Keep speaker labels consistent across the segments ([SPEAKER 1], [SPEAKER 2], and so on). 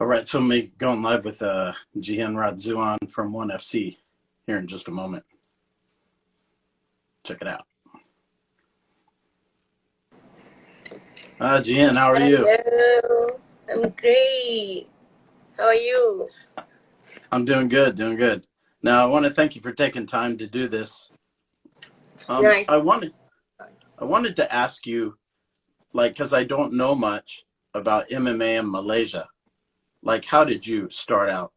[SPEAKER 1] All right, so me going live with Jihin Radzuan from 1FC here in just a moment. Check it out. Jihin, how are you?
[SPEAKER 2] Hello, I'm great. How are you?
[SPEAKER 1] I'm doing good, doing good. Now, I want to thank you for taking time to do this.
[SPEAKER 2] Nice.
[SPEAKER 1] I wanted to ask you, like, because I don't know much about MMA in Malaysia. Like, how did you start out?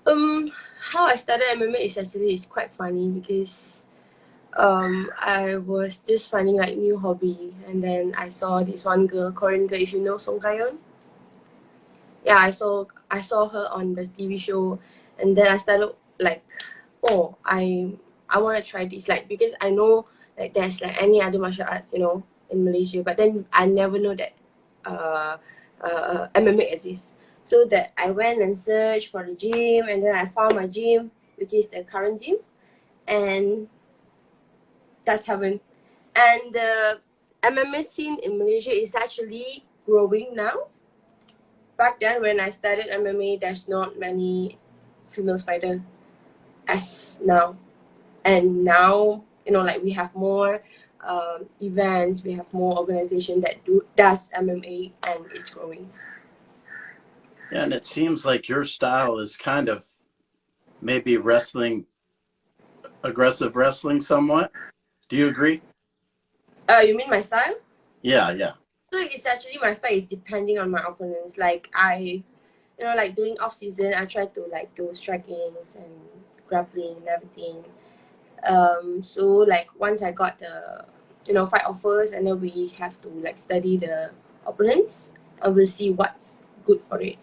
[SPEAKER 2] Um, how I started MMA is quite funny because I was just finding like new hobby, and then I saw this one girl, Korean girl, if you know Song Kayon. Yeah, I saw her on the TV show, and then I started like, oh, I want to try this, like, because I know like there's like any other martial arts, in Malaysia, but then I never know that uh, MMA exists. So that I went and searched for the gym, and then I found my gym, which is the current gym, and that's happened. And the MMA scene in Malaysia is actually growing now. Back then when I started MMA, there's not many female fighter as now. And now, like we have more events, we have more organization that does MMA, and it's growing.
[SPEAKER 1] Yeah, and it seems like your style is kind of maybe wrestling, aggressive wrestling somewhat. Do you agree?
[SPEAKER 2] You mean my style?
[SPEAKER 1] Yeah, yeah.
[SPEAKER 2] So it's actually my style is depending on my opponents. Like like during off season, I try to like do strikings and grappling and everything. So like once I got the fight offers, and then we have to like study the opponents, and we'll see what's good for it.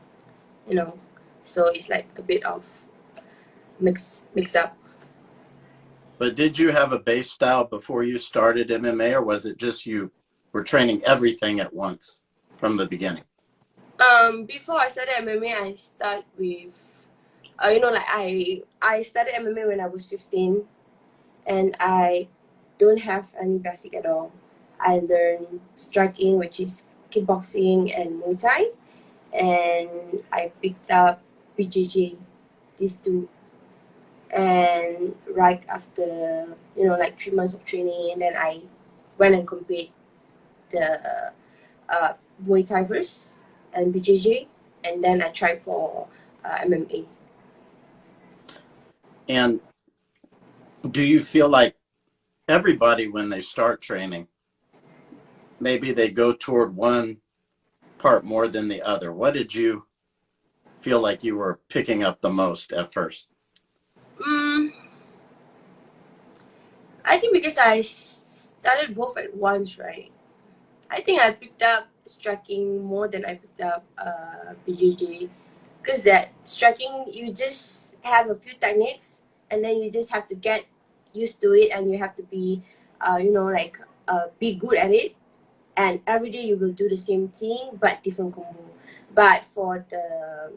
[SPEAKER 2] You know, so it's like a bit of mix up.
[SPEAKER 1] But did you have a base style before you started MMA, or was it just you were training everything at once from the beginning?
[SPEAKER 2] Before I started MMA, I start with, like I started MMA when I was 15, and I don't have any basic at all. I learned striking, which is kickboxing and Muay Thai, and I picked up BJJ, these two. And right after, like 3 months of training, and then I went and compete the uh, Muay Thai first and BJJ, and then I tried for MMA.
[SPEAKER 1] And do you feel like everybody, when they start training, maybe they go toward one part more than the other? What did you feel like you were picking up the most at first?
[SPEAKER 2] Mm, I think because I started both at once, right? I think I picked up striking more than I picked up BJJ, because that striking, you just have a few techniques, and then you just have to get used to it, and you have to be be good at it, and every day you will do the same thing but different combo. But for the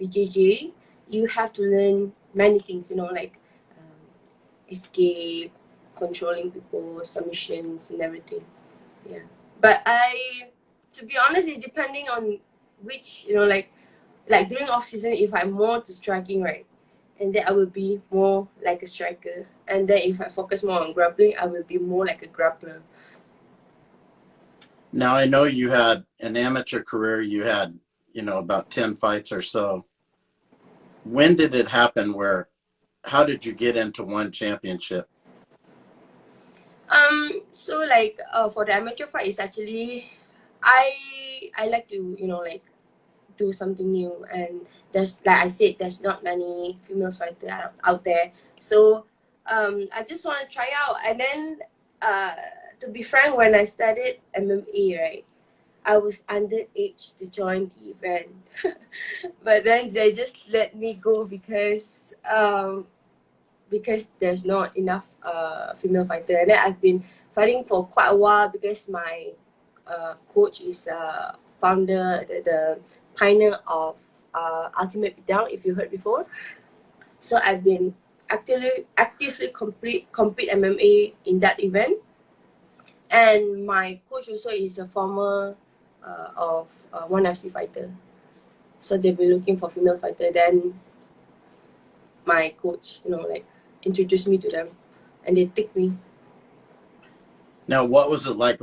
[SPEAKER 2] BJJ, you have to learn many things, like escape, controlling people, submissions, and everything. Yeah. But to be honest, it's depending on which, like during off season, if I'm more to striking, right, and then I will be more like a striker. And then if I focus more on grappling, I will be more like a grappler.
[SPEAKER 1] Now, I know you had an amateur career, you had, about 10 fights or so. When did it happen how did you get into one championship?
[SPEAKER 2] So like for the amateur fight, it's actually I like to like do something new, and there's, like I said, there's not many female fighters out there. So I just want to try out, and then uh, to be frank, when I started MMA, right, I was underage to join the event, but then they just let me go because there's not enough female fighter, and then I've been fighting for quite a while because my coach is founder, the pioneer of Ultimate Beatdown, if you heard before. So I've been actively compete MMA in that event, and my coach also is a former of 1FC fighter. So they'll be looking for female fighter. Then my coach, like introduced me to them, and they take me.
[SPEAKER 1] Now, what was it like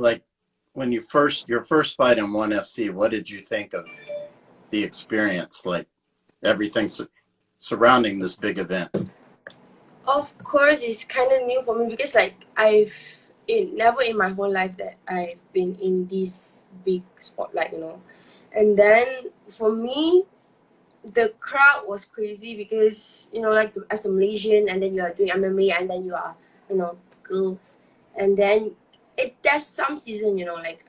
[SPEAKER 1] when your first fight in ONE FC? What did you think of the experience? Like everything surrounding this big event.
[SPEAKER 2] Of course, it's kind of new for me because like never in my whole life that I've been in this big spotlight, And then for me, the crowd was crazy because like as a Malaysian, and then you are doing MMA, and then you are girls, and then there's some season, like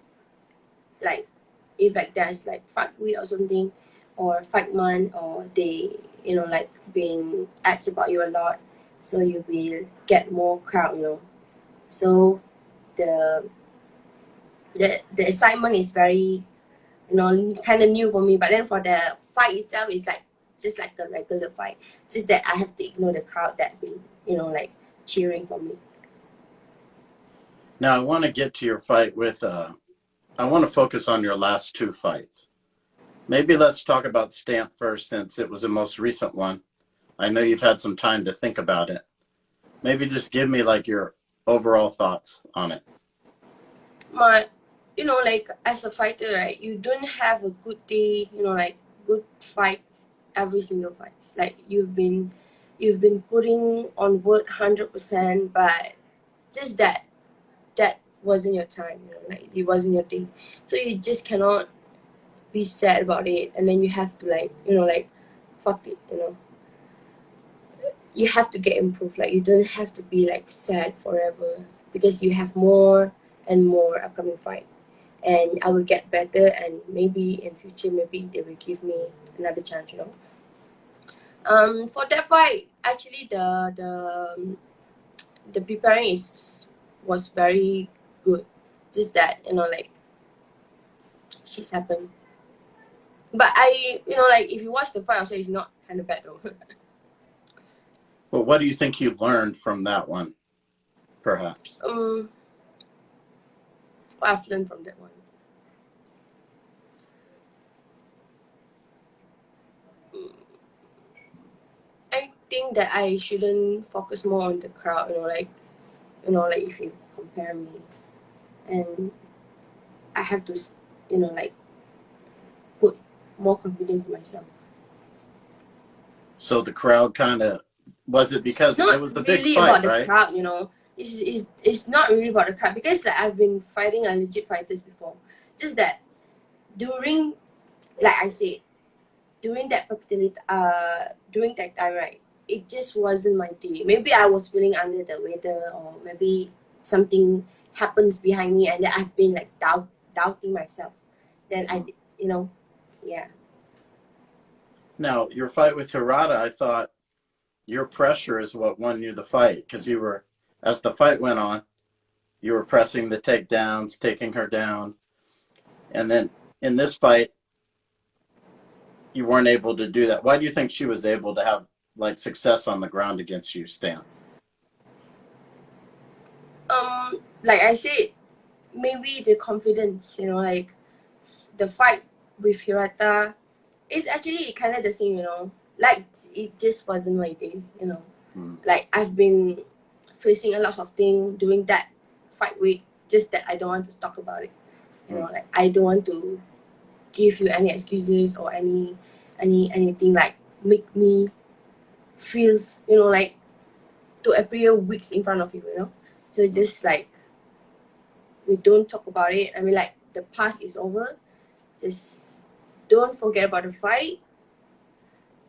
[SPEAKER 2] if like there's like fight week or something, or fight month, or they like been ads about you a lot, so you will get more crowd, so the the assignment is very kind of new for me. But then for the fight itself, it's like just like a regular fight, just that I have to ignore the crowd that been like cheering for me.
[SPEAKER 1] Now, I want to get to your fight with, I want to focus on your last two fights. Maybe let's talk about Stamp first, since it was the most recent one. I know you've had some time to think about it. Maybe just give me like your overall thoughts on it.
[SPEAKER 2] My like as a fighter, right, you don't have a good day, like good fight every single fight. Like you've been putting on work 100%, but just that wasn't your time, like it wasn't your day, so you just cannot be sad about it, and then you have to like like fuck it, you have to get improved. Like you don't have to be like sad forever, because you have more and more upcoming fight, and I will get better, and maybe in future, maybe they will give me another chance, for that fight, actually the preparing was very good, just that like shit's happened. But I like if you watch the fight also, it's not kind of bad though.
[SPEAKER 1] Well, what do you think you learned from that one, perhaps?
[SPEAKER 2] What I've learned from that one, I think that I shouldn't focus more on the crowd, like if you compare me, and I have to like put more confidence in myself.
[SPEAKER 1] So the crowd kind of, was it because
[SPEAKER 2] It's
[SPEAKER 1] it
[SPEAKER 2] not
[SPEAKER 1] was a big
[SPEAKER 2] really
[SPEAKER 1] fight,
[SPEAKER 2] about the
[SPEAKER 1] right?
[SPEAKER 2] crowd, it's not really about the crowd, because like I've been fighting a legit fighters before, just that during, like I said, during that particular during that time, right, it just wasn't my day. Maybe I was feeling under the weather, or maybe something happens behind me, and then I've been like doubting myself. Then yeah.
[SPEAKER 1] Now, your fight with Hirata, I thought your pressure is what won you the fight, because you were, as the fight went on, you were pressing the takedowns, taking her down. And then in this fight, you weren't able to do that. Why do you think she was able to have like success on the ground against you, Stan?
[SPEAKER 2] Like I said, maybe the confidence, like the fight with Hirata is actually kind of the same, like it just wasn't my day, like I've been facing a lot of things during that fight week, just that I don't want to talk about it, like I don't want to give you any excuses or anything like make me feels like to appear weeks in front of you, so just like we don't talk about it. I mean, like the past is over, just don't forget about the fight,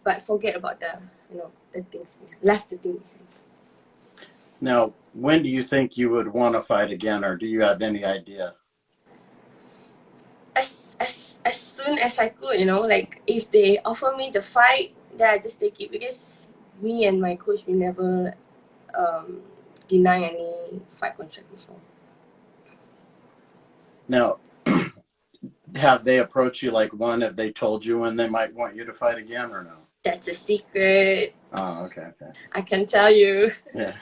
[SPEAKER 2] but forget about the the things left the thing behind.
[SPEAKER 1] Now, when do you think you would want to fight again, or do you have any idea?
[SPEAKER 2] As soon as I could, like if they offer me the fight, then I just take it, because me and my coach, we never deny any fight contract before.
[SPEAKER 1] Now, have they approached you like one? Have they told you when they might want you to fight again, or no?
[SPEAKER 2] That's a secret.
[SPEAKER 1] Oh, okay.
[SPEAKER 2] I can tell you.
[SPEAKER 1] Yeah.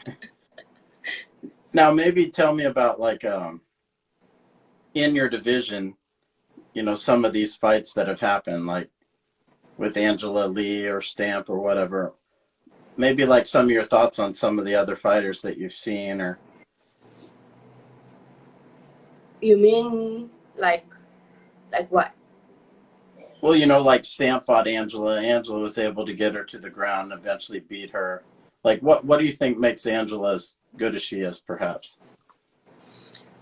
[SPEAKER 1] Now, maybe tell me about like in your division, some of these fights that have happened. Like, with Angela Lee or Stamp or whatever. Maybe like some of your thoughts on some of the other fighters that you've seen, or
[SPEAKER 2] You mean like what?
[SPEAKER 1] well, you know, like Stamp fought Angela. Angela was able to get her to the ground and eventually beat her. Like, what do you think makes Angela as good as she is, perhaps?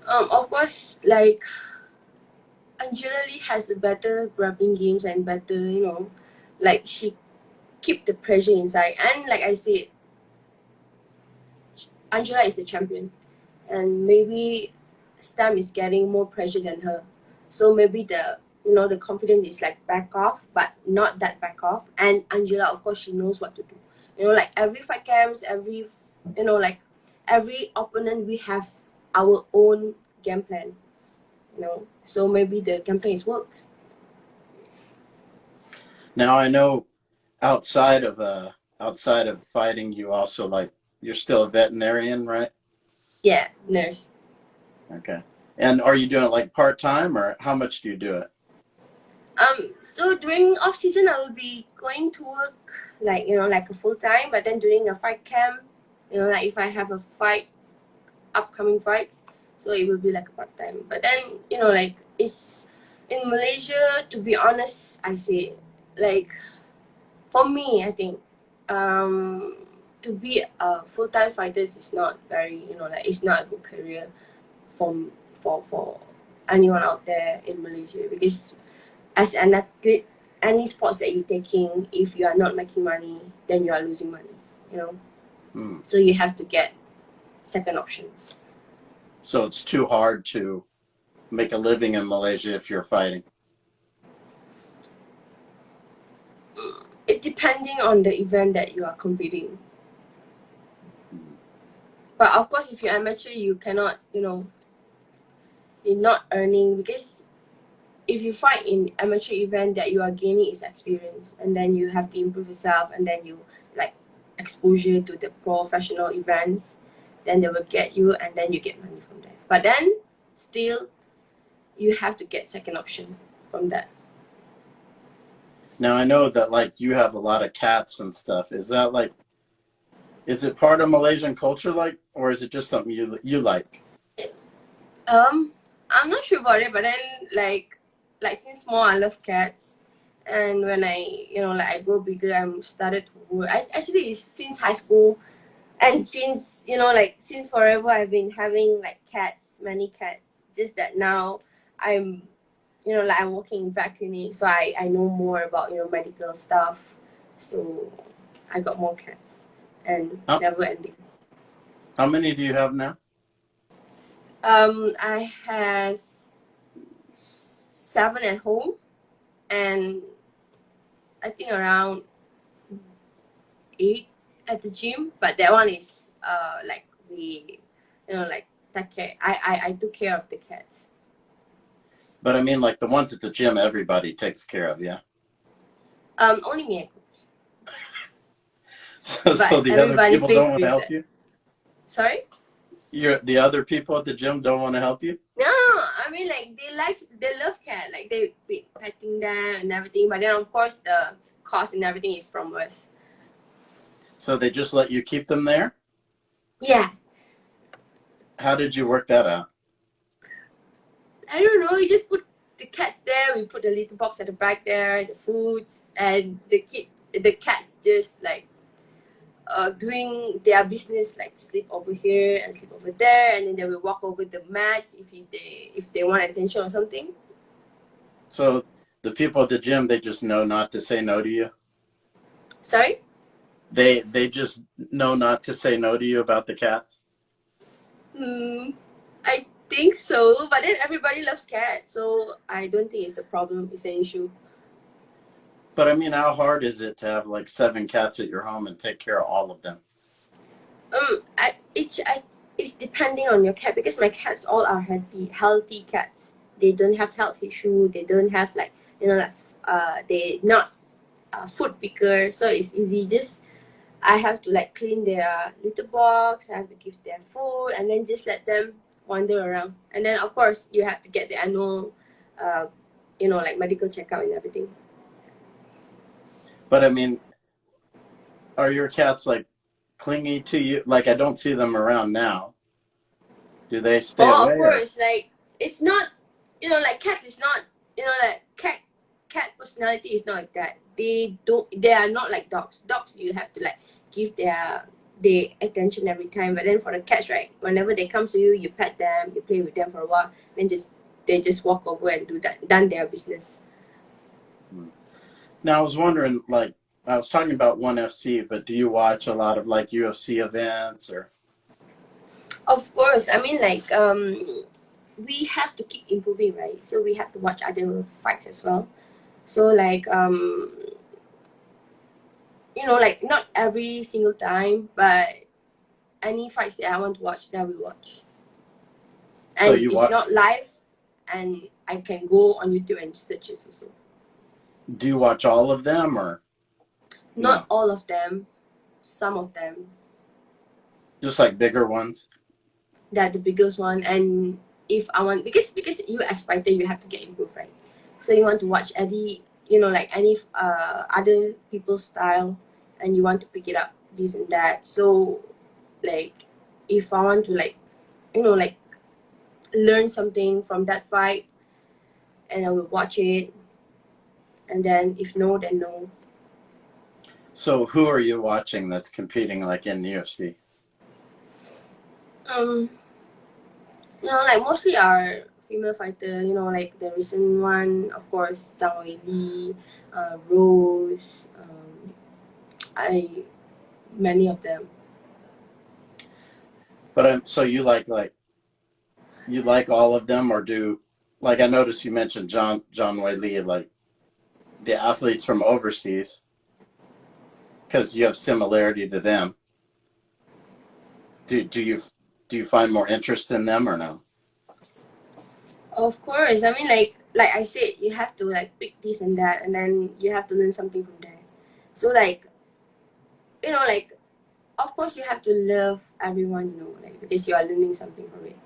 [SPEAKER 2] Of course, like Angela Lee has a better grappling games and better, like she keep the pressure inside. And like I said, Angela is the champion, and maybe Stam is getting more pressure than her. So maybe the confidence is like back off, but not that back off. And Angela, of course, she knows what to do. Like every fight camps, like every opponent, we have our own game plan. So maybe the game plan works.
[SPEAKER 1] Now I know outside of fighting, you also like you're still a veterinarian, right?
[SPEAKER 2] Yeah, nurse.
[SPEAKER 1] Okay. And are you doing it like part time, or how much do you do it?
[SPEAKER 2] So during off season, I will be going to work like a full time. But then during a fight camp, like if I have a fight, upcoming fights, so it will be like a part time. But then like it's in Malaysia. To be honest, I say like for me, I think to be a full time fighter is not very like it's not a good career for anyone out there in Malaysia, because as an athlete, any sports that you're taking, if you are not making money, then you are losing money.
[SPEAKER 1] Hmm.
[SPEAKER 2] So you have to get second options.
[SPEAKER 1] So it's too hard to make a living in Malaysia if you're fighting.
[SPEAKER 2] It depending on the event that you are competing. But of course, if you're amateur, you cannot, you're not earning, because if you fight in amateur event, that you are gaining is experience, and then you have to improve yourself, and then you like exposure to the professional events, then they will get you, and then you get money from there. But then still, you have to get second option from that.
[SPEAKER 1] Now I know that like you have a lot of cats and stuff. Is it part of Malaysian culture, like, or is it just something you like?
[SPEAKER 2] I'm not sure about it, but then like since small, I love cats. And when I grow bigger, I'm started to work. Actually, since high school, and since since forever, I've been having like cats, many cats. Just that now I'm like I'm working in vet clinic, so I know more about medical stuff. So I got more cats, and
[SPEAKER 1] How,
[SPEAKER 2] never ending.
[SPEAKER 1] how many do you have now?
[SPEAKER 2] I has 7 at home, and I think around 8 at the gym. But that one is like we like take care. I took care of the cats.
[SPEAKER 1] But I mean, like the ones at the gym, everybody takes care of, yeah.
[SPEAKER 2] Only me and coach,
[SPEAKER 1] So
[SPEAKER 2] but
[SPEAKER 1] the other
[SPEAKER 2] everybody
[SPEAKER 1] people
[SPEAKER 2] plays
[SPEAKER 1] don't want to
[SPEAKER 2] with
[SPEAKER 1] help
[SPEAKER 2] that.
[SPEAKER 1] you.
[SPEAKER 2] Sorry.
[SPEAKER 1] The other people at the gym don't want to help you.
[SPEAKER 2] No, I mean like they love cat, like they be petting them and everything. But then of course the cost and everything is from us.
[SPEAKER 1] So they just let you keep them there.
[SPEAKER 2] Yeah,
[SPEAKER 1] How did you work that out?
[SPEAKER 2] I don't know. You just put the cats there. We put the little box at the back there, the foods, and the cats just like doing their business, like sleep over here and sleep over there, and then they will walk over the mats if they want attention or something.
[SPEAKER 1] So the people at the gym, they just know not to say no to you.
[SPEAKER 2] Sorry.
[SPEAKER 1] They just know not to say no to you about the cats.
[SPEAKER 2] I think so, but then everybody loves cats, so I don't think it's a problem. It's an issue.
[SPEAKER 1] But I mean, how hard is it to have like 7 cats at your home and take care of all of them?
[SPEAKER 2] It's depending on your cat, because my cats all are healthy cats. They don't have health issue. They don't have like they not food picker, so it's easy. Just I have to like clean their litter box. I have to give them food, and then just let them wander around. And then of course you have to get the annual, like medical checkup and everything.
[SPEAKER 1] But I mean, are your cats like clingy to you? Like I don't see them around now. Do they stay
[SPEAKER 2] Oh,
[SPEAKER 1] away
[SPEAKER 2] of
[SPEAKER 1] or?
[SPEAKER 2] course, like it's not, like cats is not, like cat personality is not like that. They are not like dogs. Dogs you have to like give their attention every time. But then for the cats, right, whenever they come to you, you pet them, you play with them for a while, then they just walk over and done their business.
[SPEAKER 1] Hmm. Now I was wondering, like I was talking about ONE FC, but do you watch a lot of like UFC events or?
[SPEAKER 2] Of course, I mean like we have to keep improving, right? So we have to watch other fights as well. So like like not every single time, but any fights that I want to watch, that we watch.
[SPEAKER 1] So
[SPEAKER 2] And
[SPEAKER 1] you
[SPEAKER 2] it's
[SPEAKER 1] watch?
[SPEAKER 2] not live, and I can go on YouTube and search it also.
[SPEAKER 1] Do you watch all of them or
[SPEAKER 2] Not
[SPEAKER 1] no?
[SPEAKER 2] all of them, some of them.
[SPEAKER 1] Just like bigger ones?
[SPEAKER 2] That the biggest one. And if I want, because you as fighter, you have to get improved, right? So you want to watch any, like any other people's style, and you want to pick it up, this and that. So like if I want to like like learn something from that fight, and I will watch it, and then if no, then no.
[SPEAKER 1] So who are you watching that's competing like in the UFC?
[SPEAKER 2] um like mostly are female fighter, like the recent one, of course, Zhang Weili, Rose, I many of them.
[SPEAKER 1] But so you like all of them or do like I noticed you mentioned John Wei Lee, like the athletes from overseas because you have similarity to them. Do you find more interest in them or no?
[SPEAKER 2] Of course, I mean like I said, you have to like pick this and that, and then you have to learn something from there. So like like of course you have to love everyone, like because you are learning something from it.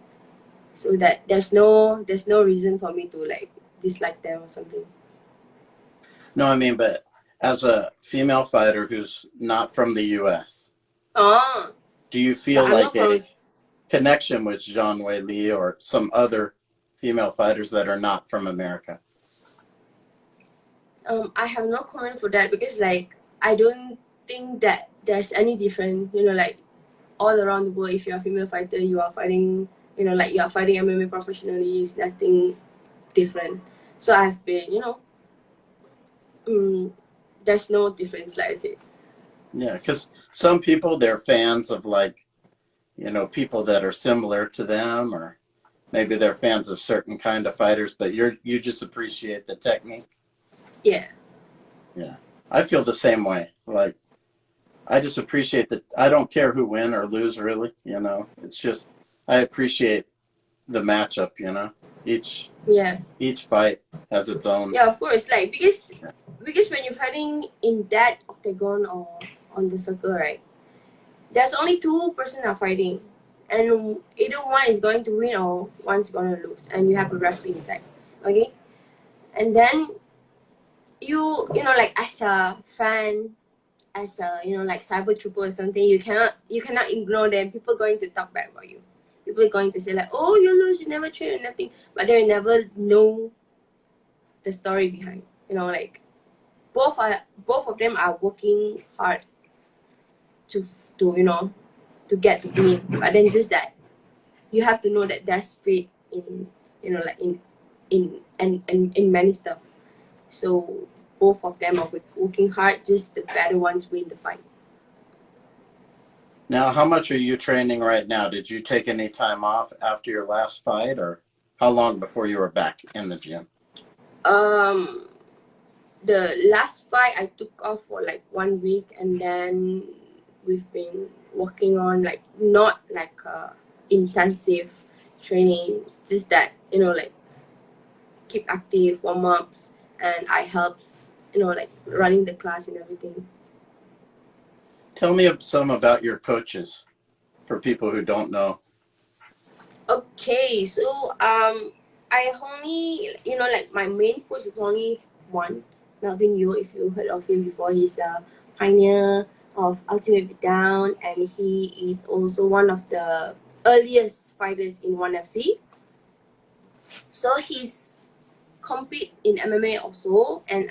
[SPEAKER 2] So that there's no reason for me to like dislike them or something.
[SPEAKER 1] No, I mean, but as a female fighter who's not from the U.S.,
[SPEAKER 2] Oh,
[SPEAKER 1] do you
[SPEAKER 2] but
[SPEAKER 1] feel
[SPEAKER 2] I'm
[SPEAKER 1] like
[SPEAKER 2] not from.
[SPEAKER 1] a connection with Zhang Wei Li or some other female fighters that are not from America?
[SPEAKER 2] I have no comment for that, because like I don't think that there's any different. Like all around the world, if you're a female fighter, you are fighting. Like you are fighting MMA professionally. It's nothing different. So I've been. Um, there's no difference, like I said.
[SPEAKER 1] Yeah, because some people they're fans of like people that are similar to them, or maybe they're fans of certain kind of fighters, but you just appreciate the technique.
[SPEAKER 2] Yeah.
[SPEAKER 1] Yeah, I feel the same way. Like I just appreciate that. I don't care who win or lose, really. It's just I appreciate the matchup. Each
[SPEAKER 2] Yeah.
[SPEAKER 1] each fight has its own.
[SPEAKER 2] Yeah. Of course, like because
[SPEAKER 1] Yeah.
[SPEAKER 2] because when you're fighting in that octagon or on the circle, right? There's only two-person are fighting, and either one is going to win or one's gonna lose, and you have a referee inside. Okay, and then like as a fan, as a like cyber trooper or something, you cannot ignore them. People going to talk back about you. People are going to say like, oh, you lose, you never train or nothing, but they never know the story behind. Like both of them are working hard to to you know to get to win, but then just that you have to know that there's fate in like in many stuff. So both of them are working hard. Just the better ones win the fight.
[SPEAKER 1] Now, how much are you training right now? Did you take any time off after your last fight, or how long before you were back in the gym?
[SPEAKER 2] Um, the last fight I took off for like 1 week, and then we've been working on like not like intensive training, just that like keep active, warm ups, and I helps like running the class and everything.
[SPEAKER 1] Tell me some about your coaches for people who don't know.
[SPEAKER 2] Okay, so I only like my main coach is only one. Melvin Yeo, if you heard of him before. He's a pioneer of Ultimate Beatdown, and he is also one of the earliest fighters in 1FC. So he's compete in MMA also, and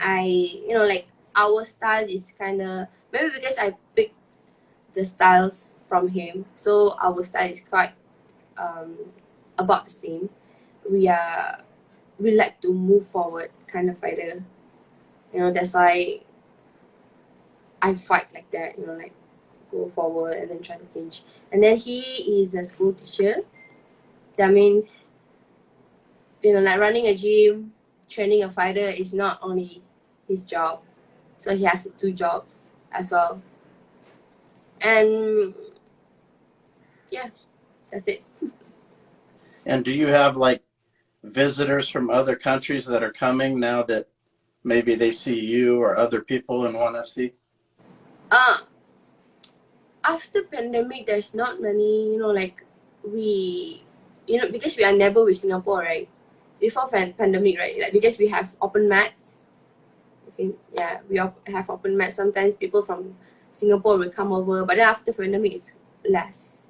[SPEAKER 2] our style is kind of, maybe because I picked the styles from him, so our style is quite about the same. We like to move forward kind of fighter. That's why I fight like that. Like go forward and then try to clinch. And then he is a school teacher. That means like running a gym, training a fighter is not only his job. So he has 2 jobs as well. And yeah, that's it.
[SPEAKER 1] And do you have like visitors from other countries that are coming now that maybe they see you or other people in 1FC?
[SPEAKER 2] After pandemic, there's not many, we, because we are neighbor with Singapore, right? Before pandemic, right? Like, because we have open mats. I think, yeah, we have open mats. Sometimes people from Singapore will come over, but then after pandemic, it's less.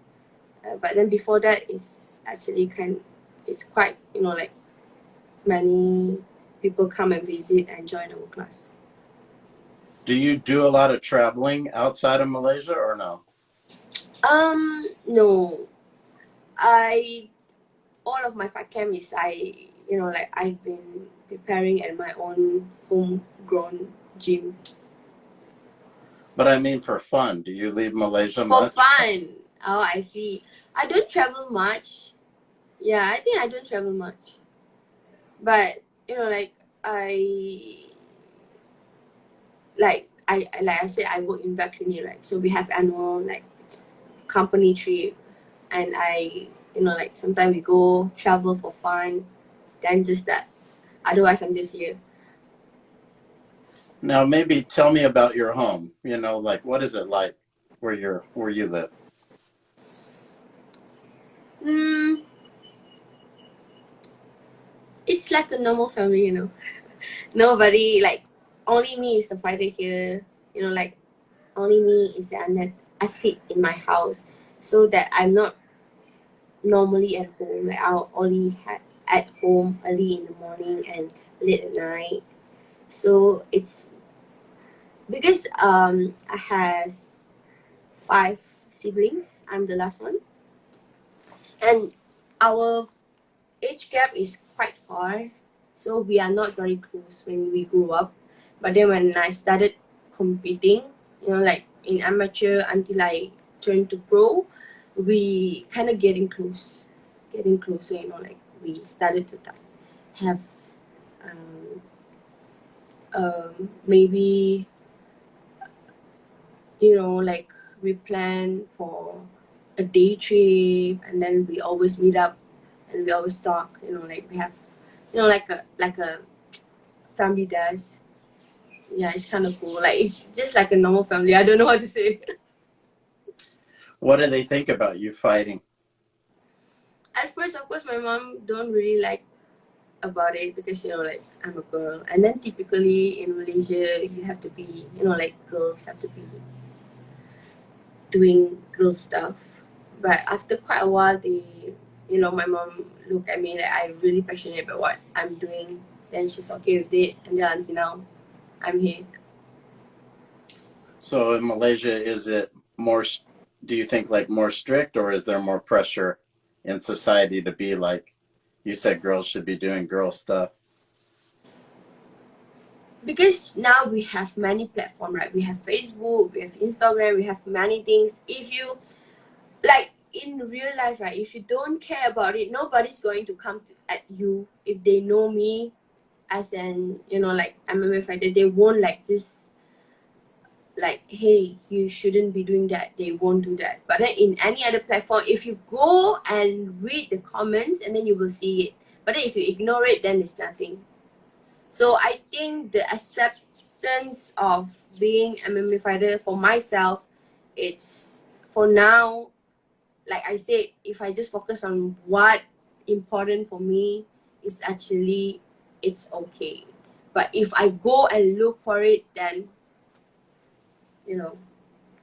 [SPEAKER 2] But then before that, it's actually it's quite, like many people come and visit and join our class.
[SPEAKER 1] Do you do a lot of traveling outside of Malaysia or no?
[SPEAKER 2] No. All of my fight camp is I've been preparing at my own homegrown gym.
[SPEAKER 1] But I mean for fun. Do you leave Malaysia
[SPEAKER 2] For
[SPEAKER 1] much?
[SPEAKER 2] fun. Oh, I see. I don't travel much. Yeah, I think I don't travel much. But like I said, I work in vet clinic, right? So we have annual company trip, and sometimes we go travel for fun. Then just that. Otherwise, I'm just here.
[SPEAKER 1] Now maybe tell me about your home. Like what is it like where you live?
[SPEAKER 2] It's like a normal family. Nobody, only me is the fighter here. Only me is an athlete in my house, so that I'm not normally at home. Like I'll only at home early in the morning and late at night. So it's because I have 5 siblings. I'm the last one, and our age gap is quite far, so we are not very close when we grew up. But then when I started competing, like in amateur until I turned to pro, we kind of getting closer. Like we started to have maybe like we plan for a day trip, and then we always meet up and we always talk. Like we have like a family does. Yeah, it's kind of cool. Like it's just like a normal family. I don't know what to say.
[SPEAKER 1] What do they think about you fighting?
[SPEAKER 2] At first, of course, my mom don't really like about it because like I'm a girl, and then typically in Malaysia you have to be like girls have to be doing girl stuff. But after quite a while, my mom look at me like I'm really passionate about what I'm doing. Then she's okay with it, and then until now, I'm here.
[SPEAKER 1] So in Malaysia, is it more, do you think like more strict, or is there more pressure in society to be like, you said girls should be doing girl stuff?
[SPEAKER 2] Because now we have many platforms, right? We have Facebook, we have Instagram, we have many things. If you like in real life, right, if you don't care about it, nobody's going to come at you. If they know me as an like MMA fighter, they won't like this, like, hey, you shouldn't be doing that. They won't do that. But then in any other platform, if you go and read the comments, and then you will see it. But then if you ignore it, then it's nothing. So I think the acceptance of being MMA fighter for myself, it's for now, like I said, if I just focus on what important for me, it's actually, it's okay. But if I go and look for it, then,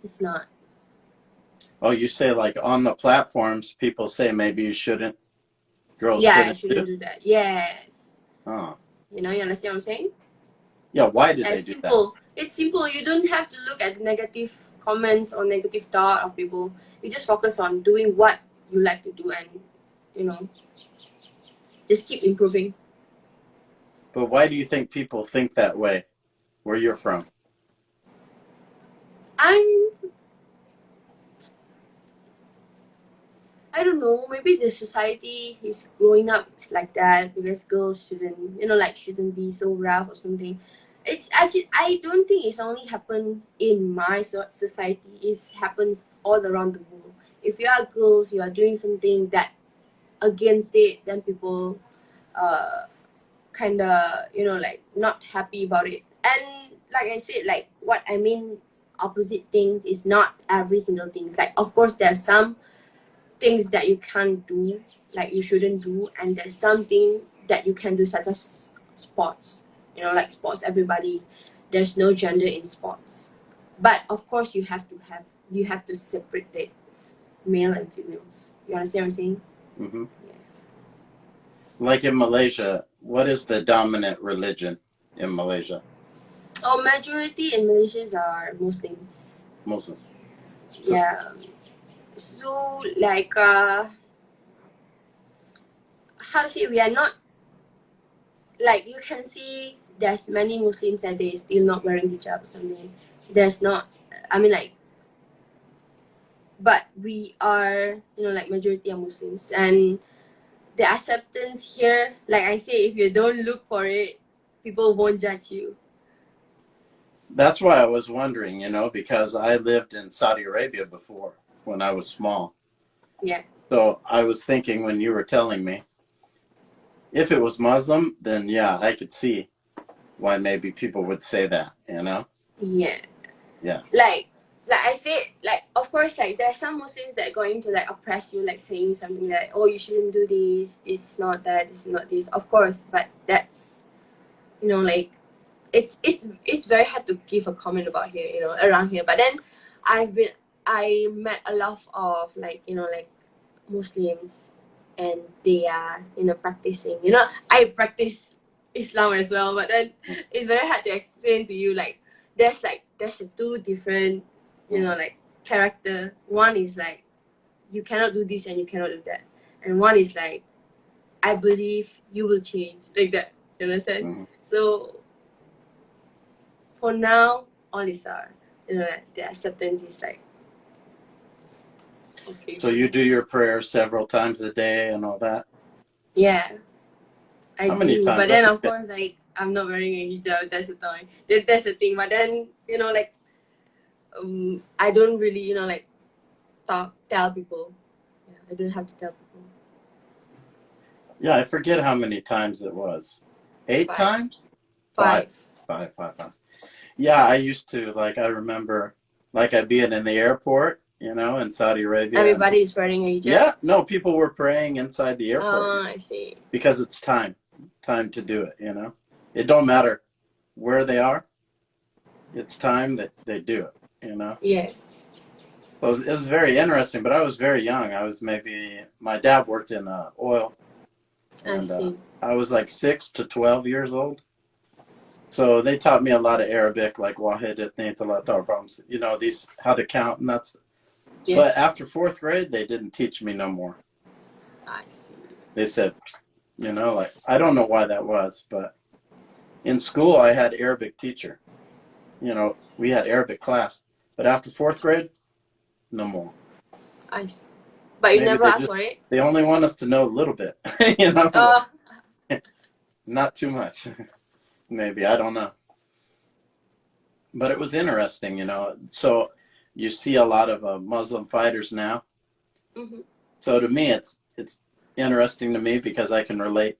[SPEAKER 2] it's not.
[SPEAKER 1] Oh, you say like on the platforms, people say maybe girls
[SPEAKER 2] Yeah, I
[SPEAKER 1] shouldn't do?
[SPEAKER 2] shouldn't do that. Yes.
[SPEAKER 1] Oh,
[SPEAKER 2] You understand what I'm saying?
[SPEAKER 1] yeah. Why did they
[SPEAKER 2] It's
[SPEAKER 1] do that?
[SPEAKER 2] simple. It's simple. You don't have to look at negative comments or negative thought of people. You just focus on doing what you like to do and, you know, just keep improving.
[SPEAKER 1] But why do you think people think that way? Where you're from?
[SPEAKER 2] I'm I don't know, maybe the society is growing up like that because girls shouldn't, shouldn't be so rough or something. It's actually, I don't think it's only happened in my society. It happens all around the world. If you are girls, you are doing something that against it, then people kind of, not happy about it. And like I said, like what I mean, opposite things is not every single thing. It's like, of course, there's some things that you can't do, like you shouldn't do, and there's something that you can do, such as sports. Like sports, everybody, there's no gender in sports, but of course you have to separate it, male and females. You understand what I'm saying?
[SPEAKER 1] Hmm.
[SPEAKER 2] Yeah.
[SPEAKER 1] Like in Malaysia, what is the dominant religion in Malaysia?
[SPEAKER 2] Oh, majority in Malaysia are Muslims.
[SPEAKER 1] Muslim. So
[SPEAKER 2] Yeah. So like how to say, we are not, like you can see there's many Muslims that they still not wearing hijab or something. There's not, I mean, like, but we are, like majority are Muslims, and the acceptance here, like I say, if you don't look for it, people won't judge you.
[SPEAKER 1] that's why I was wondering, because I lived in Saudi Arabia before when I was small.
[SPEAKER 2] Yeah.
[SPEAKER 1] So I was thinking when you were telling me, if it was Muslim, then yeah, I could see why maybe people would say that.
[SPEAKER 2] Yeah.
[SPEAKER 1] Yeah.
[SPEAKER 2] Like I said, like of course, like there's some Muslims that are going to like oppress you, like saying something like, oh, you shouldn't do this, this is not that, this is not this, of course, but that's, like it's very hard to give a comment about here, around here. But then I met a lot of like, like Muslims, and they are, practicing. I practice Islam as well, but then it's very hard to explain to you, like there's a two different, like character. One is like, you cannot do this and you cannot do that, and one is like, I believe you will change, like that. You understand?
[SPEAKER 1] Mhm.
[SPEAKER 2] So for now, all is like the acceptance is like, okay.
[SPEAKER 1] So you do your prayers several times a day and all that?
[SPEAKER 2] Yeah, I
[SPEAKER 1] How many
[SPEAKER 2] do, but
[SPEAKER 1] times? I
[SPEAKER 2] then of
[SPEAKER 1] forget.
[SPEAKER 2] course, like I'm not wearing a hijab. That's the thing. That's the thing. But then, like I don't really, like tell people. Yeah, I don't have to tell people.
[SPEAKER 1] Yeah, I forget how many times it was. Eight
[SPEAKER 2] Five,
[SPEAKER 1] times? Five.
[SPEAKER 2] five.
[SPEAKER 1] Five, five, five. Yeah, I used to, like, I remember, like, I'd be in the airport, in Saudi Arabia. And
[SPEAKER 2] Everybody is wearing a hijab.
[SPEAKER 1] yeah, no, people were praying inside the airport
[SPEAKER 2] I see.
[SPEAKER 1] because it's time to do it. It don't matter where they are. It's time that they do it.
[SPEAKER 2] Yeah,
[SPEAKER 1] So it was very interesting, but I was very young. My dad worked in oil,
[SPEAKER 2] I
[SPEAKER 1] and
[SPEAKER 2] see.
[SPEAKER 1] I was like 6 to 12 years old. So they taught me a lot of Arabic, like Wahid Ithnain Thalatha Arba'ah, these how to count, and that's.
[SPEAKER 2] Yeah,
[SPEAKER 1] But after fourth grade, they didn't teach me no more.
[SPEAKER 2] I see.
[SPEAKER 1] They said, like I don't know why that was, but in school I had Arabic teacher. We had Arabic class, but after fourth grade, no more.
[SPEAKER 2] I see. But you
[SPEAKER 1] Maybe
[SPEAKER 2] never asked for it.
[SPEAKER 1] they only want us to know a little bit,
[SPEAKER 2] Uh,
[SPEAKER 1] not too much. Maybe, I don't know. But it was interesting. So you see a lot of Muslim fighters now.
[SPEAKER 2] mhm.
[SPEAKER 1] So to me, it's interesting to me because I can relate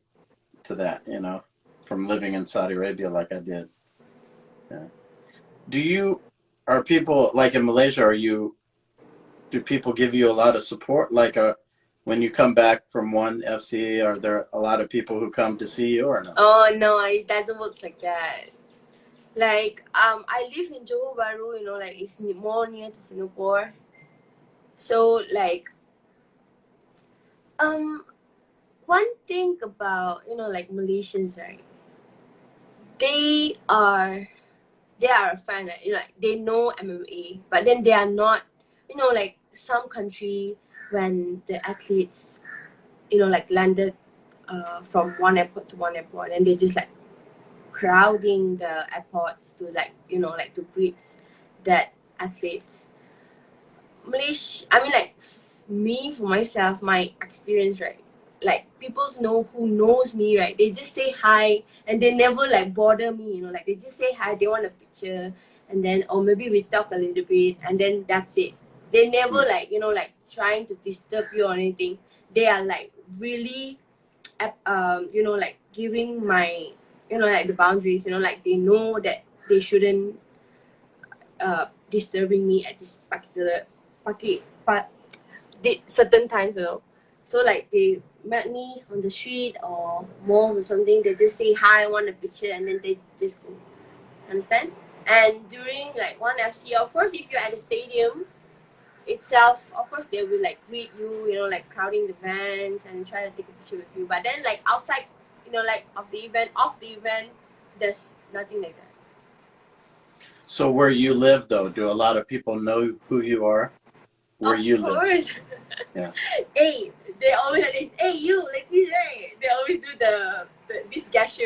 [SPEAKER 1] to that, from living in Saudi Arabia like I did. Yeah. Are people like in Malaysia? Do people give you a lot of support? Like, when you come back from one FC, are there a lot of people who come to see you or no?
[SPEAKER 2] Oh no, it doesn't work like that. Like I live in Johor Bahru, like it's more near to Singapore. So like one thing about like Malaysians, right? They are a fan, right? Like they know MMA, but then they are not, like some country when the athletes, like landed from one airport to one airport, and they just like crowding the airports to like like to greet that athletes. Malaysia, I mean like me for myself, my experience, right? Like people know who knows me, right? They just say hi and they never like bother me, like they just say hi, they want a picture, and then or maybe we talk a little bit and then that's it. They never like like trying to disturb you or anything. They are like really like giving my like the boundaries, like they know that they shouldn't disturbing me at this particular but certain times, so like they met me on the street or malls or something, they just say hi, want a picture, and then they just go. Understand? And during like one FC, of course, if you're at the stadium itself, of course they will like greet you, like crowding the vans and try to take a picture with you. But then like outside, like of the event, there's nothing like that.
[SPEAKER 1] So where you live, though, do a lot of people know who you are? Where
[SPEAKER 2] Of
[SPEAKER 1] you live?
[SPEAKER 2] course.
[SPEAKER 1] Yeah.
[SPEAKER 2] Hey, they always like, hey you, like this, right? They always do this gesture.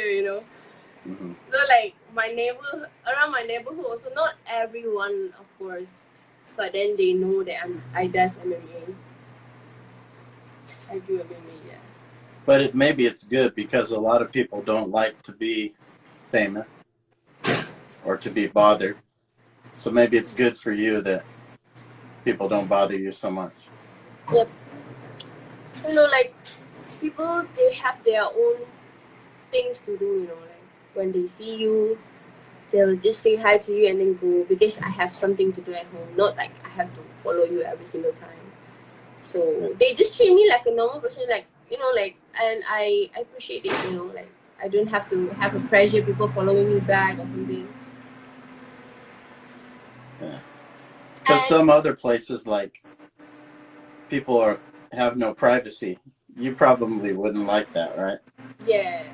[SPEAKER 1] Mm-hmm.
[SPEAKER 2] So like around my neighborhood, also not everyone, of course, but then they know that I does MMA. I do MMA, yeah.
[SPEAKER 1] But maybe it's good because a lot of people don't like to be famous or to be bothered. So maybe it's good for you that people don't bother you so much.
[SPEAKER 2] Yep. Like people, they have their own things to do. Like when they see you, they'll just say hi to you and then go, because I have something to do at home. Not like I have to follow you every single time. So they just treat me like a normal person, like like, and I appreciate it. Like I don't have to have a pressure, people following me back or something.
[SPEAKER 1] Yeah. Because some other places, like, people have no privacy. You probably wouldn't like that, right?
[SPEAKER 2] Yeah.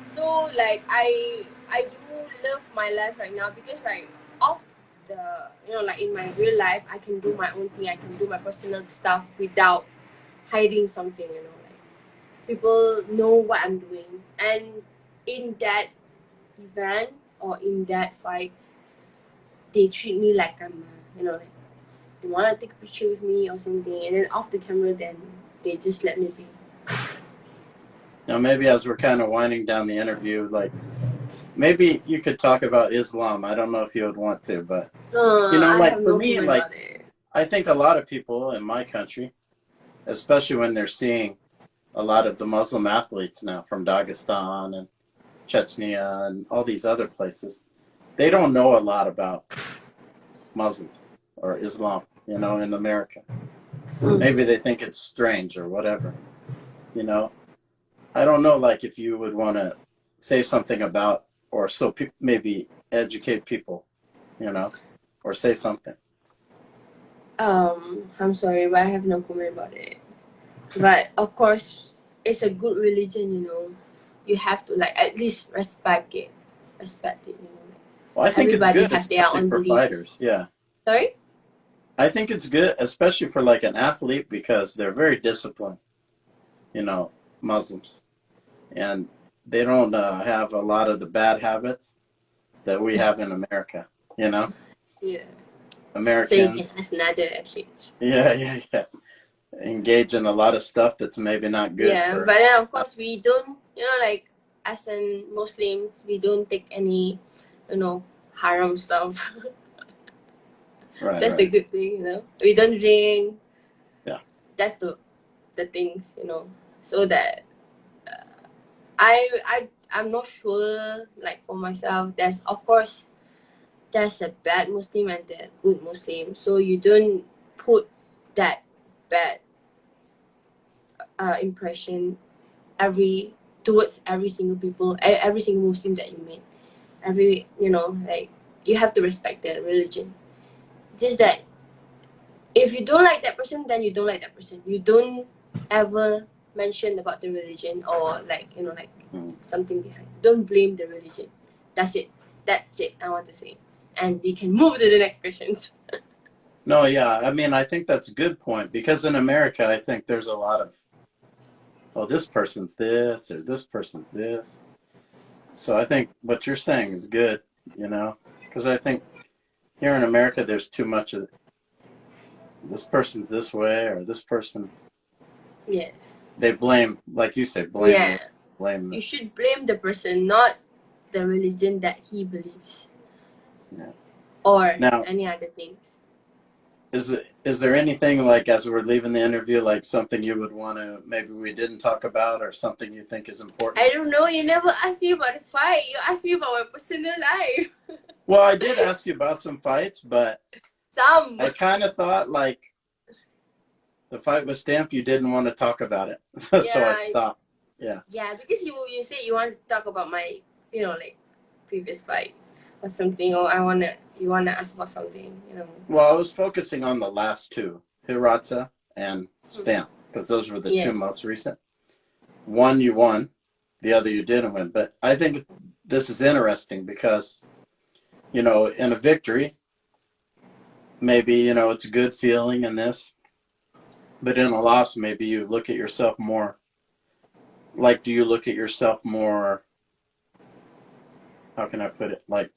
[SPEAKER 2] So like I do love my life right now, because like off the like in my real life, I can do my own thing. I can do my personal stuff without hiding something. Like people know what I'm doing, and in that event or in that fight, they treat me like I'm like they want to take a picture with me or something, and then off the camera, then they just let me be.
[SPEAKER 1] Now, maybe as we're kind of winding down the interview, like, maybe you could talk about Islam. I don't know if you would want to, but,
[SPEAKER 2] I
[SPEAKER 1] like,
[SPEAKER 2] have
[SPEAKER 1] for
[SPEAKER 2] no
[SPEAKER 1] me,
[SPEAKER 2] comment
[SPEAKER 1] like,
[SPEAKER 2] about it.
[SPEAKER 1] I think a lot of people in my country, especially when they're seeing a lot of the Muslim athletes now from Dagestan and Chechnya and all these other places, they don't know a lot about Muslims or Islam, in America. Maybe they think it's strange or whatever, I don't know, like, if you would want to say something about, or so maybe educate people, or say something.
[SPEAKER 2] I'm sorry, but I have no comment about it. But of course, it's a good religion. You have to like at least respect it.
[SPEAKER 1] Well, I think
[SPEAKER 2] Everybody
[SPEAKER 1] it's good,
[SPEAKER 2] have their
[SPEAKER 1] especially
[SPEAKER 2] own
[SPEAKER 1] for
[SPEAKER 2] beliefs.
[SPEAKER 1] fighters. Yeah.
[SPEAKER 2] Sorry?
[SPEAKER 1] I think it's good, especially for like an athlete, because they're very disciplined, Muslims. And they don't have a lot of the bad habits that we have in America,
[SPEAKER 2] Yeah.
[SPEAKER 1] Americans.
[SPEAKER 2] So you can ask another athlete.
[SPEAKER 1] Yeah. Engage in a lot of stuff that's maybe not good.
[SPEAKER 2] Yeah, but then of course we don't, like as in Muslims, we don't take any, haram stuff.
[SPEAKER 1] Right.
[SPEAKER 2] That's the good thing. We don't drink.
[SPEAKER 1] Yeah.
[SPEAKER 2] That's the things, so that I'm not sure, like for myself, there's of course there's a bad Muslim and a good Muslim, so you don't put that bad impression towards every single people, every single Muslim that you meet. Like you have to respect their religion. Just that if you don't like that person, then you don't like that person. You don't ever mention about the religion or like something behind. Don't blame the religion. That's it. I want to say, and we can move to the next questions.
[SPEAKER 1] No, yeah. I mean, I think that's a good point because in America, I think there's a lot of, oh, this person's this or this person's this. So I think what you're saying is good, because I think here in America, there's too much of this person's this way or this person.
[SPEAKER 2] Yeah.
[SPEAKER 1] They blame, like you say, blame.
[SPEAKER 2] Yeah.
[SPEAKER 1] Blame.
[SPEAKER 2] You should blame the person, not the religion that he believes.
[SPEAKER 1] Yeah.
[SPEAKER 2] Or
[SPEAKER 1] Now,
[SPEAKER 2] any other things.
[SPEAKER 1] Is there anything like as we're leaving the interview, like something you would want to maybe we didn't talk about or something you think is important?
[SPEAKER 2] I don't know. You never asked me about the fight. You asked me about my personal life.
[SPEAKER 1] Well, I did ask you about some fights, but I kind of thought like the fight with Stamp, you didn't want to talk about it, so I stopped. Yeah.
[SPEAKER 2] Yeah, because you said you want to talk about my like previous fight or something, or you wanna ask about something,
[SPEAKER 1] Well, I was focusing on the last two, Hirata and Stamp, because those were the two most recent. One you won, the other you didn't win. But I think this is interesting because, in a victory, maybe, it's a good feeling in this. But in a loss, maybe you look at yourself more. Like, do you look at yourself more, how can I put it, like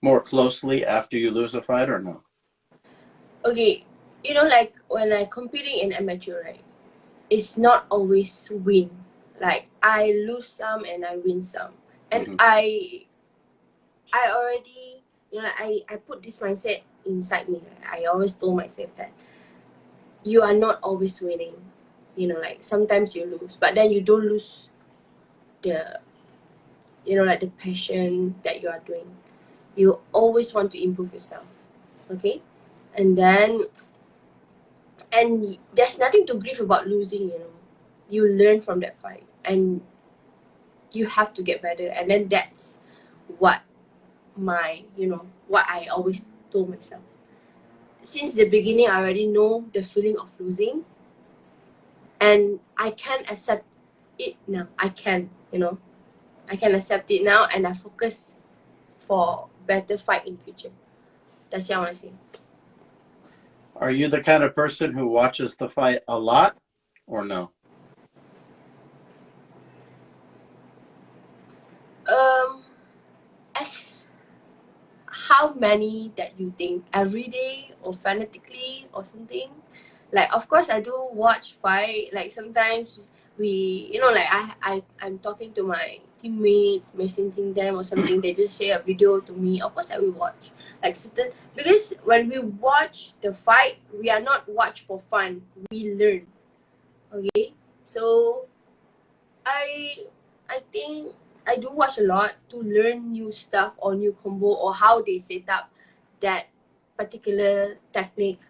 [SPEAKER 1] more closely after you lose a fight or no?
[SPEAKER 2] Okay, like when I'm competing in amateur, right? It's not always win. Like I lose some and I win some, and I already I put this mindset inside me. Right? I always told myself that you are not always winning. Like sometimes you lose, but then you don't lose the like the passion that you are doing. You always want to improve yourself, okay? And there's nothing to grieve about losing. You learn from that fight and you have to get better, and then that's what what I always told myself since the beginning. I already know the feeling of losing, and I can accept it now. I can accept it now, and I focus for better fight in future. That's what I want to say.
[SPEAKER 1] Are you the kind of person who watches the fight a lot or no?
[SPEAKER 2] As how many that you think every day or fanatically or something? Like of course I do watch fight. Like sometimes we like I'm talking to my teammates, messaging them or something, they just share a video to me. Of course I will watch. Like certain, because when we watch the fight, we are not watch for fun. We learn. Okay? So I think I do watch a lot to learn new stuff or new combo or how they set up that particular technique.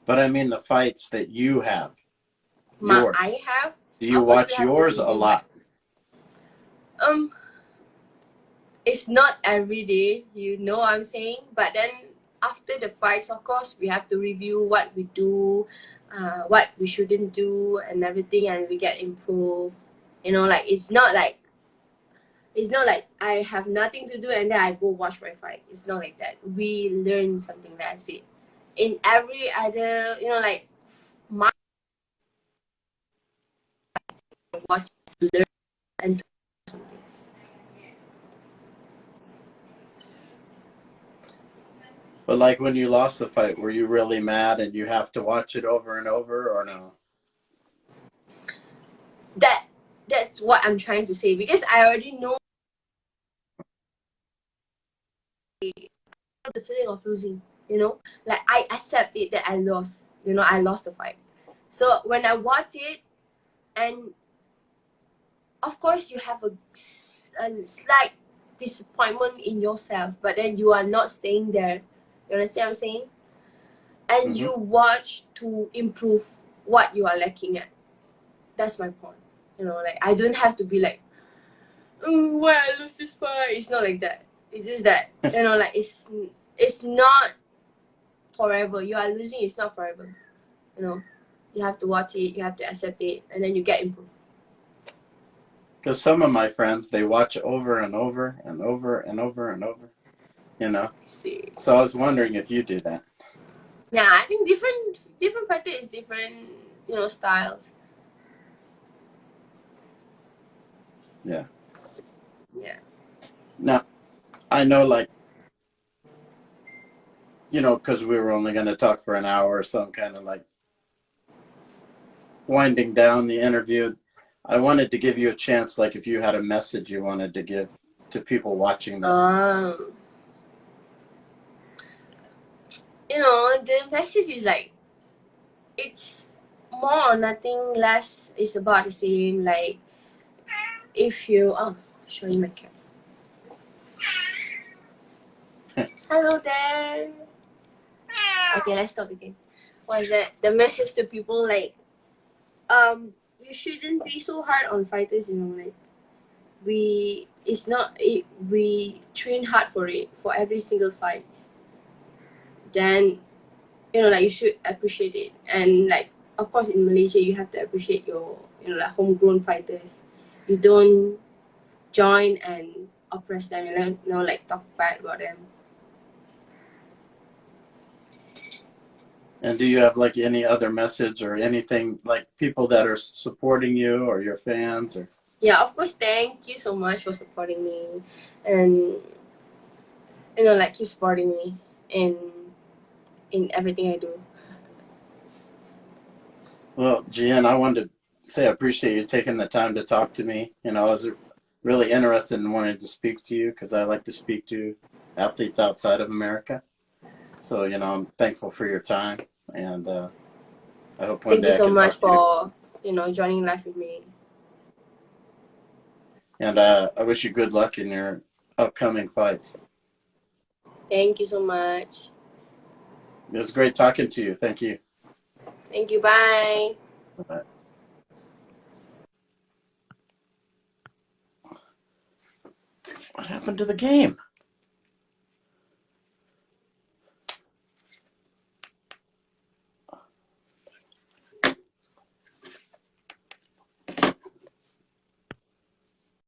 [SPEAKER 1] But I mean the fights that you have.
[SPEAKER 2] Yours.
[SPEAKER 1] Yours.
[SPEAKER 2] I have.
[SPEAKER 1] Do you watch yours a lot?
[SPEAKER 2] It's not every day, what I'm saying. But then after the fights, of course, we have to review what we do, what we shouldn't do, and everything, and we get improved. Like it's not like I have nothing to do and then I go watch my fight. It's not like that. We learn something. That's it. In every other, like my watch, learn, and do something.
[SPEAKER 1] But like when you lost the fight, were you really mad and you have to watch it over and over or no?
[SPEAKER 2] That's what I'm trying to say, because I already know the feeling of losing. Like I accept it that I lost. I lost the fight. So when I watch it, and of course you have a slight disappointment in yourself, but then you are not staying there. You understand what I'm saying? And you watch to improve what you are lacking at. That's my point. You know, like I don't have to be like, why I lose this fight. It's not like that. It's just that, you know, like it's not forever. You are losing. It's not forever. You know, you have to watch it. You have to accept it, and then you get improved.
[SPEAKER 1] Because some of my friends, they watch over and over and over and over and over, you know.
[SPEAKER 2] See.
[SPEAKER 1] So I was wondering if you do that.
[SPEAKER 2] Yeah, I think different fighter is different, you know, styles.
[SPEAKER 1] Yeah.
[SPEAKER 2] Yeah.
[SPEAKER 1] Now, I know, like, you know, because we were only going to talk for an hour, so I'm kind of like winding down the interview. I wanted to give you a chance, like, if you had a message you wanted to give to people watching this.
[SPEAKER 2] You know, the message is like, it's more or nothing less. It's about the same. Like, if you showing my cat. Hello there. Okay, let's talk again. What is that? The message to people, like, you shouldn't be so hard on fighters. You know, like we train hard for it for every single fight. Then, you know, like you should appreciate it. And like, of course, in Malaysia, you have to appreciate your, you know, like homegrown fighters. You don't join and oppress them. You know, like talk bad about them.
[SPEAKER 1] And do you have like any other message or anything, like people that are supporting you or your fans? Or
[SPEAKER 2] Yeah, of course. Thank you so much for supporting me, and you know, like keep supporting me in everything I do.
[SPEAKER 1] Well, Jihin, I wanted to say I appreciate you taking the time to talk to me. You know, I was really interested in wanting to speak to you because I like to speak to athletes outside of America. So, you know, I'm thankful for your time, and I hope one
[SPEAKER 2] Thank you
[SPEAKER 1] day I
[SPEAKER 2] so
[SPEAKER 1] can
[SPEAKER 2] much
[SPEAKER 1] talk to you.
[SPEAKER 2] for, you know, joining live with me.
[SPEAKER 1] And I wish you good luck in your upcoming fights.
[SPEAKER 2] Thank you so much.
[SPEAKER 1] It was great talking to you. Thank you.
[SPEAKER 2] Thank you. Bye.
[SPEAKER 1] Bye. What happened to the game?